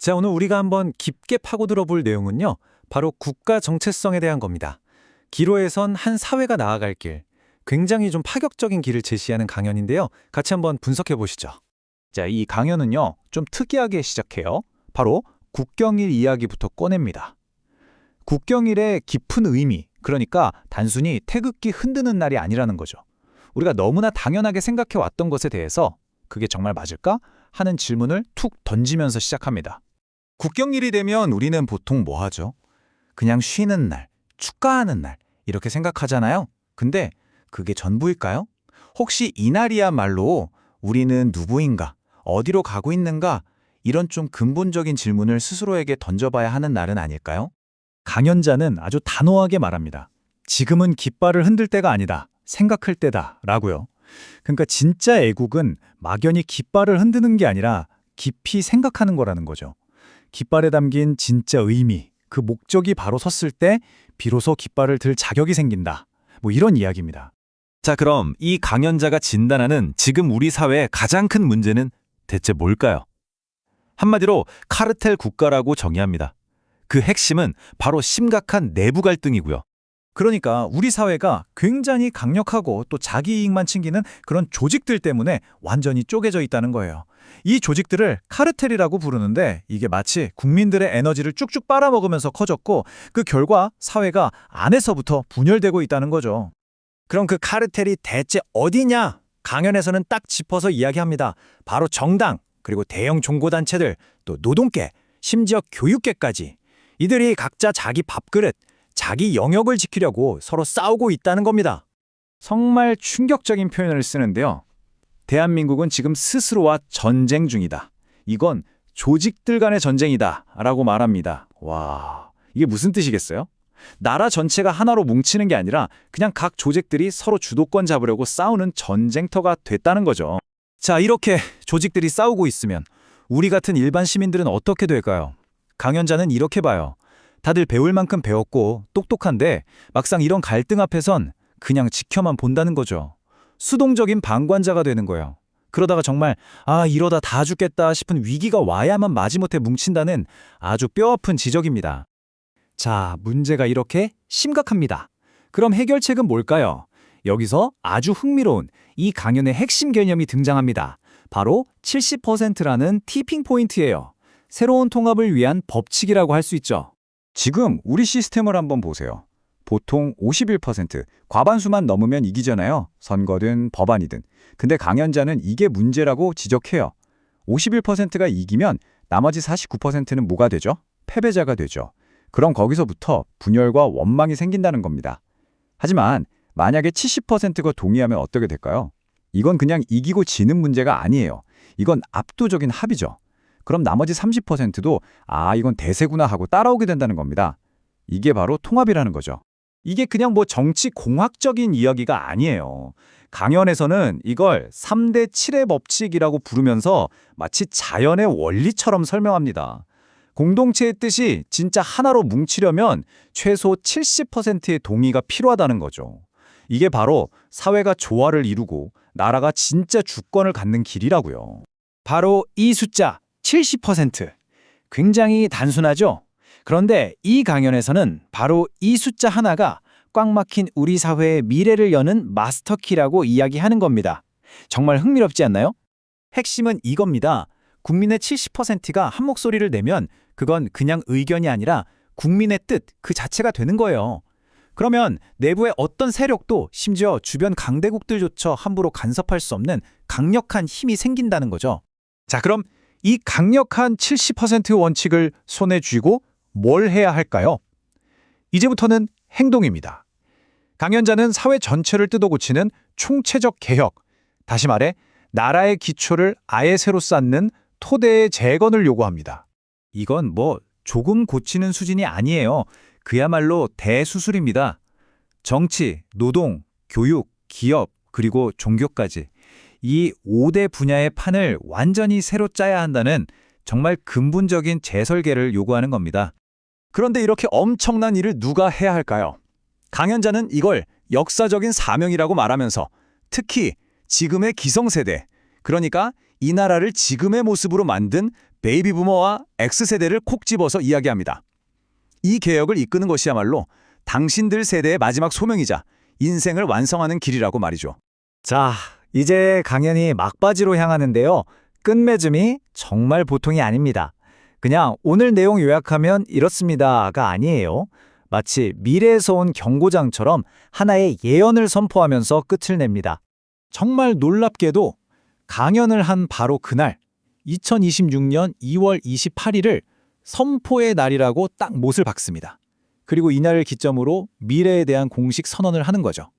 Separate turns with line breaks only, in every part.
자, 오늘 우리가 한번 깊게 파고들어 볼 내용은요. 바로 국가 정체성에 대한 겁니다. 기로에선 한 사회가 나아갈 길, 굉장히 좀 파격적인 길을 제시하는 강연인데요. 같이 한번 분석해 보시죠.
자, 이 강연은요, 좀 특이하게 시작해요. 바로 국경일 이야기부터 꺼냅니다. 국경일의 깊은 의미, 그러니까 단순히 태극기 흔드는 날이 아니라는 거죠. 우리가 너무나 당연하게 생각해 왔던 것에 대해서 그게 정말 맞을까? 하는 질문을 툭 던지면서 시작합니다. 국경일이 되면 우리는 보통 뭐 하죠? 그냥 쉬는 날, 축가하는 날, 이렇게 생각하잖아요. 근데 그게 전부일까요? 혹시 이날이야말로 우리는 누구인가, 어디로 가고 있는가, 이런 좀 근본적인 질문을 스스로에게 던져봐야 하는 날은 아닐까요? 강연자는 아주 단호하게 말합니다. 지금은 깃발을 흔들 때가 아니다, 생각할 때다 라고요. 그러니까 진짜 애국은 막연히 깃발을 흔드는 게 아니라 깊이 생각하는 거라는 거죠. 깃발에 담긴 진짜 의미, 그 목적이 바로 섰을 때 비로소 깃발을 들 자격이 생긴다. 뭐 이런 이야기입니다.
자, 그럼 이 강연자가 진단하는 지금 우리 사회의 가장 큰 문제는 대체 뭘까요? 한마디로 카르텔 국가라고 정의합니다. 그 핵심은 바로 심각한 내부 갈등이고요.
그러니까 우리 사회가 굉장히 강력하고 또 자기 이익만 챙기는 그런 조직들 때문에 완전히 쪼개져 있다는 거예요. 이 조직들을 카르텔이라고 부르는데 이게 마치 국민들의 에너지를 쭉쭉 빨아먹으면서 커졌고 그 결과 사회가 안에서부터 분열되고 있다는 거죠.
그럼 그 카르텔이 대체 어디냐? 강연에서는 딱 짚어서 이야기합니다. 바로 정당, 그리고 대형 종고단체들, 또 노동계, 심지어 교육계까지. 이들이 각자 자기 밥그릇, 자기 영역을 지키려고 서로 싸우고 있다는 겁니다.
정말 충격적인 표현을 쓰는데요. 대한민국은 지금 스스로와 전쟁 중이다. 이건 조직들 간의 전쟁이다 라고 말합니다. 와, 이게 무슨 뜻이겠어요? 나라 전체가 하나로 뭉치는 게 아니라 그냥 각 조직들이 서로 주도권 잡으려고 싸우는 전쟁터가 됐다는 거죠.
자, 이렇게 조직들이 싸우고 있으면 우리 같은 일반 시민들은 어떻게 될까요? 강연자는 이렇게 봐요. 다들 배울 만큼 배웠고 똑똑한데 막상 이런 갈등 앞에선 그냥 지켜만 본다는 거죠. 수동적인 방관자가 되는 거예요. 그러다가 정말 이러다 다 죽겠다 싶은 위기가 와야만 마지못해 뭉친다는 아주 뼈아픈 지적입니다. 자, 문제가 이렇게 심각합니다. 그럼 해결책은 뭘까요? 여기서 아주 흥미로운 이 강연의 핵심 개념이 등장합니다. 바로 70%라는 티핑 포인트예요. 새로운 통합을 위한 법칙이라고 할 수 있죠.
지금 우리 시스템을 한번 보세요. 보통 51%, 과반수만 넘으면 이기잖아요. 선거든 법안이든. 근데 강연자는 이게 문제라고 지적해요. 51%가 이기면 나머지 49%는 뭐가 되죠? 패배자가 되죠. 그럼 거기서부터 분열과 원망이 생긴다는 겁니다. 하지만 만약에 70%가 동의하면 어떻게 될까요? 이건 그냥 이기고 지는 문제가 아니에요. 이건 압도적인 합의죠. 그럼 나머지 30%도 이건 대세구나 하고 따라오게 된다는 겁니다. 이게 바로 통합이라는 거죠. 이게 그냥 뭐 정치 공학적인 이야기가 아니에요. 강연에서는 이걸 3대 7의 법칙이라고 부르면서 마치 자연의 원리처럼 설명합니다. 공동체의 뜻이 진짜 하나로 뭉치려면 최소 70%의 동의가 필요하다는 거죠. 이게 바로 사회가 조화를 이루고 나라가 진짜 주권을 갖는 길이라고요.
바로 이 숫자 70%. 굉장히 단순하죠? 그런데 이 강연에서는 바로 이 숫자 하나가 꽉 막힌 우리 사회의 미래를 여는 마스터키라고 이야기하는 겁니다. 정말 흥미롭지 않나요? 핵심은 이겁니다. 국민의 70%가 한 목소리를 내면 그건 그냥 의견이 아니라 국민의 뜻 그 자체가 되는 거예요. 그러면 내부의 어떤 세력도 심지어 주변 강대국들조차 함부로 간섭할 수 없는 강력한 힘이 생긴다는 거죠.
자, 그럼 이 강력한 70% 원칙을 손에 쥐고 뭘 해야 할까요? 이제부터는 행동입니다. 강연자는 사회 전체를 뜯어고치는 총체적 개혁, 다시 말해 나라의 기초를 아예 새로 쌓는 토대의 재건을 요구합니다.
이건 뭐 조금 고치는 수준이 아니에요. 그야말로 대수술입니다. 정치, 노동, 교육, 기업, 그리고 종교까지 이 5대 분야의 판을 완전히 새로 짜야 한다는 정말 근본적인 재설계를 요구하는 겁니다.
그런데 이렇게 엄청난 일을 누가 해야 할까요? 강연자는 이걸 역사적인 사명이라고 말하면서 특히 지금의 기성세대, 그러니까 이 나라를 지금의 모습으로 만든 베이비 부머와 X세대를 콕 집어서 이야기합니다. 이 개혁을 이끄는 것이야말로 당신들 세대의 마지막 소명이자 인생을 완성하는 길이라고 말이죠.
자, 이제 강연이 막바지로 향하는데요. 끝맺음이 정말 보통이 아닙니다. 그냥 오늘 내용 요약하면 이렇습니다가 아니에요. 마치 미래에서 온 경고장처럼 하나의 예언을 선포하면서 끝을 냅니다. 정말 놀랍게도 강연을 한 바로 그날 2026년 2월 28일을 선포의 날이라고 딱 못을 박습니다. 그리고 이날을 기점으로 미래에 대한 공식 선언을 하는 거죠.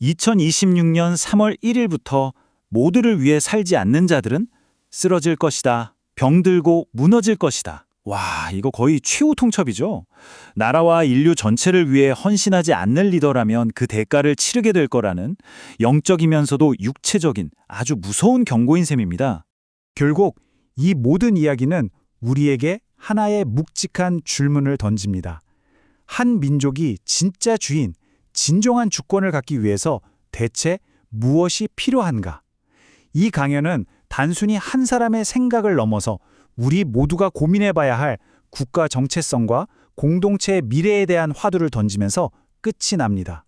2026년 3월 1일부터 모두를 위해 살지 않는 자들은 쓰러질 것이다. 병들고 무너질 것이다. 와, 이거 거의 최후 통첩이죠. 나라와 인류 전체를 위해 헌신하지 않는 리더라면 그 대가를 치르게 될 거라는 영적이면서도 육체적인 아주 무서운 경고인 셈입니다.
결국 이 모든 이야기는 우리에게 하나의 묵직한 질문을 던집니다. 한 민족이 진짜 주인, 진정한 주권을 갖기 위해서 대체 무엇이 필요한가? 이 강연은 단순히 한 사람의 생각을 넘어서 우리 모두가 고민해봐야 할 국가 정체성과 공동체의 미래에 대한 화두를 던지면서 끝이 납니다.